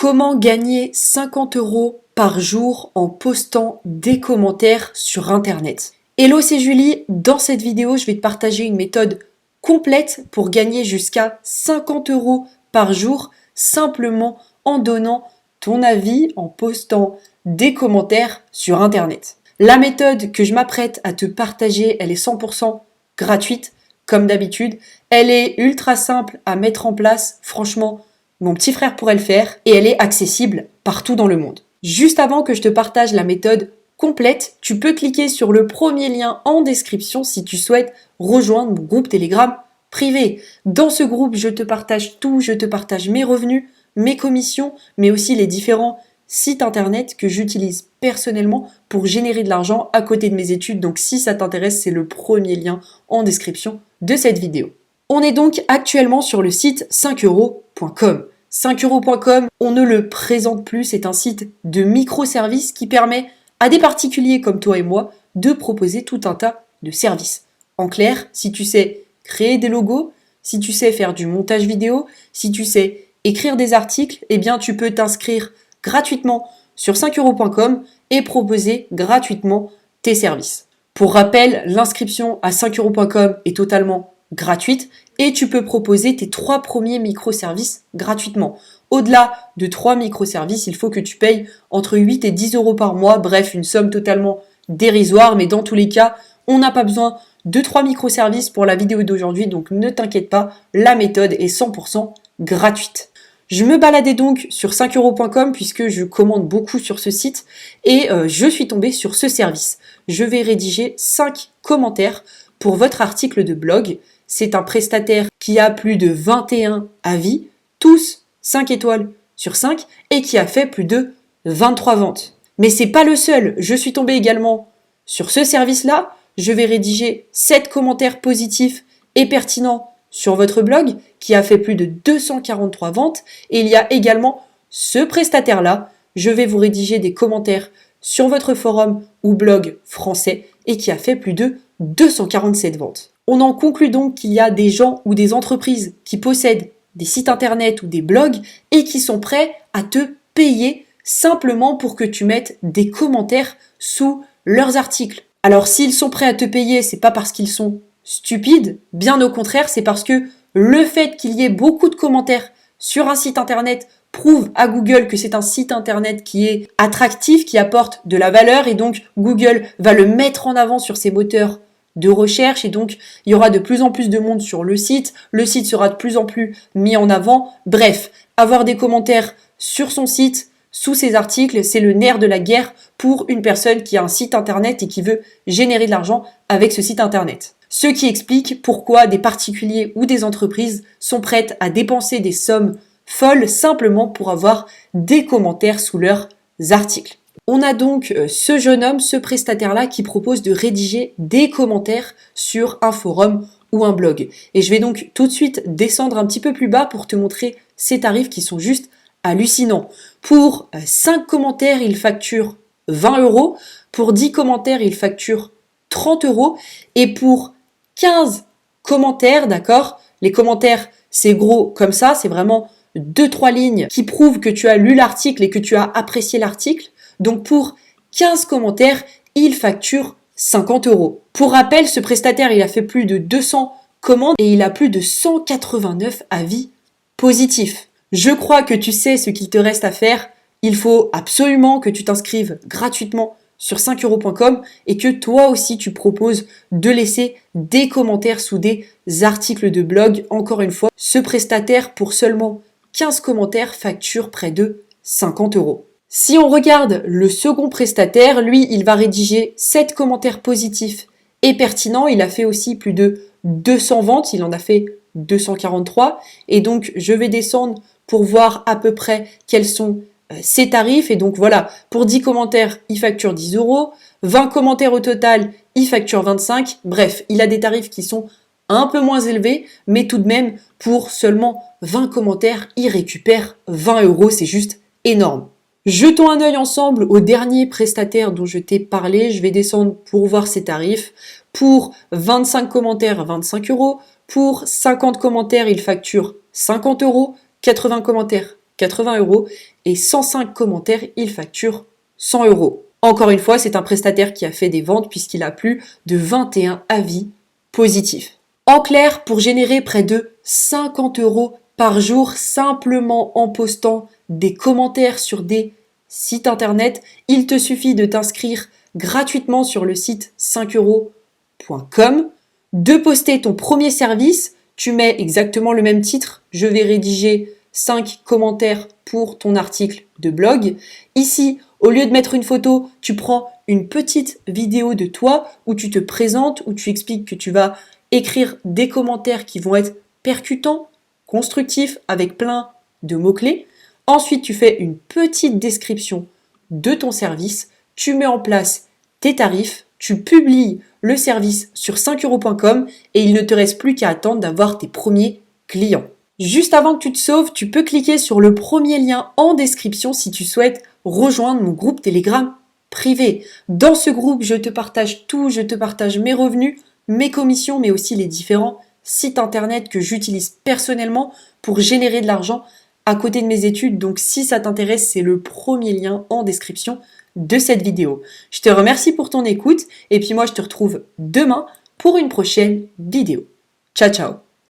Comment gagner 50 € par jour en postant des commentaires sur Internet? Hello, c'est Julie. Dans cette vidéo, je vais te partager une méthode complète pour gagner jusqu'à 50 € par jour simplement en donnant ton avis, en postant des commentaires sur Internet. La méthode que je m'apprête à te partager, elle est 100% gratuite, comme d'habitude. Elle est ultra simple à mettre en place. Franchement, mon petit frère pourrait le faire et elle est accessible partout dans le monde. Juste avant que je te partage la méthode complète, tu peux cliquer sur le premier lien en description si tu souhaites rejoindre mon groupe Telegram privé. Dans ce groupe, je te partage tout, je te partage mes revenus, mes commissions, mais aussi les différents sites internet que j'utilise personnellement pour générer de l'argent à côté de mes études. Donc si ça t'intéresse, c'est le premier lien en description de cette vidéo. On est donc actuellement sur le site 5euros.com. 5euros.com, on ne le présente plus, c'est un site de microservices qui permet à des particuliers comme toi et moi de proposer tout un tas de services. En clair, si tu sais créer des logos, si tu sais faire du montage vidéo, si tu sais écrire des articles, eh bien tu peux t'inscrire gratuitement sur 5euros.com et proposer gratuitement tes services. Pour rappel, l'inscription à 5euros.com est totalement gratuite et tu peux proposer tes 3 premiers microservices gratuitement. Au-delà de 3 microservices, il faut que tu payes entre 8 et 10 € par mois, bref, une somme totalement dérisoire, mais dans tous les cas, on n'a pas besoin de 3 microservices pour la vidéo d'aujourd'hui, donc ne t'inquiète pas, la méthode est 100% gratuite. Je me baladais donc sur 5euros.com puisque je commande beaucoup sur ce site et je suis tombée sur ce service. Je vais rédiger 5 commentaires pour votre article de blog. C'est un prestataire qui a plus de 21 avis, tous 5 étoiles sur 5 et qui a fait plus de 23 ventes. Mais c'est pas le seul, je suis tombée également sur ce service-là. Je vais rédiger 7 commentaires positifs et pertinents sur votre blog qui a fait plus de 243 ventes. Et il y a également ce prestataire-là. Je vais vous rédiger des commentaires sur votre forum ou blog français et qui a fait plus de 247 ventes. On en conclut donc qu'il y a des gens ou des entreprises qui possèdent des sites internet ou des blogs et qui sont prêts à te payer simplement pour que tu mettes des commentaires sous leurs articles. Alors s'ils sont prêts à te payer, c'est pas parce qu'ils sont stupides, bien au contraire, c'est parce que le fait qu'il y ait beaucoup de commentaires sur un site internet prouve à Google que c'est un site internet qui est attractif, qui apporte de la valeur et donc Google va le mettre en avant sur ses moteurs de recherche et donc il y aura de plus en plus de monde sur le site sera de plus en plus mis en avant. Bref, avoir des commentaires sur son site, sous ses articles, c'est le nerf de la guerre pour une personne qui a un site internet et qui veut générer de l'argent avec ce site internet. Ce qui explique pourquoi des particuliers ou des entreprises sont prêtes à dépenser des sommes folles simplement pour avoir des commentaires sous leurs articles. On a donc ce jeune homme, ce prestataire-là qui propose de rédiger des commentaires sur un forum ou un blog. Et je vais donc tout de suite descendre un petit peu plus bas pour te montrer ces tarifs qui sont juste hallucinants. Pour 5 commentaires, il facture 20 €. Pour 10 commentaires, il facture 30 €. Et pour 15 commentaires, d'accord, les commentaires, c'est gros comme ça, c'est vraiment 2-3 lignes qui prouvent que tu as lu l'article et que tu as apprécié l'article. Donc pour 15 commentaires, il facture 50 €. Pour rappel, ce prestataire, il a fait plus de 200 commandes et il a plus de 189 avis positifs. Je crois que tu sais ce qu'il te reste à faire. Il faut absolument que tu t'inscrives gratuitement sur 5euros.com et que toi aussi tu proposes de laisser des commentaires sous des articles de blog. Encore une fois, ce prestataire pour seulement 15 commentaires facture près de 50 €. Si on regarde le second prestataire, lui, il va rédiger 7 commentaires positifs et pertinents. Il a fait aussi plus de 200 ventes, il en a fait 243. Et donc, je vais descendre pour voir à peu près quels sont ses tarifs. Et donc voilà, pour 10 commentaires, il facture 10 €. 20 commentaires au total, il facture 25. Bref, il a des tarifs qui sont un peu moins élevés, mais tout de même, pour seulement 20 commentaires, il récupère 20 €. C'est juste énorme. Jetons un œil ensemble au dernier prestataire dont je t'ai parlé. Je vais descendre pour voir ses tarifs. Pour 25 commentaires, 25 €. Pour 50 commentaires, il facture 50 €. 80 commentaires, 80 euros et 105 commentaires, il facture 100 euros. Encore une fois, c'est un prestataire qui a fait des ventes puisqu'il a plus de 21 avis positifs. En clair, pour générer près de 50 euros par jour simplement en postant des commentaires sur des sites internet, il te suffit de t'inscrire gratuitement sur le site 5euros.com, de poster ton premier service, tu mets exactement le même titre, je vais rédiger 5 commentaires pour ton article de blog. Ici, au lieu de mettre une photo, tu prends une petite vidéo de toi où tu te présentes, où tu expliques que tu vas écrire des commentaires qui vont être percutants, constructifs, avec plein de mots-clés. Ensuite, tu fais une petite description de ton service, tu mets en place tes tarifs, tu publies le service sur 5euros.com et il ne te reste plus qu'à attendre d'avoir tes premiers clients. Juste avant que tu te sauves, tu peux cliquer sur le premier lien en description si tu souhaites rejoindre mon groupe Telegram privé. Dans ce groupe, je te partage tout, je te partage mes revenus, mes commissions, mais aussi les différents sites internet que j'utilise personnellement pour générer de l'argent à côté de mes études. Donc si ça t'intéresse, c'est le premier lien en description de cette vidéo. Je te remercie pour ton écoute et puis moi je te retrouve demain pour une prochaine vidéo. Ciao ciao.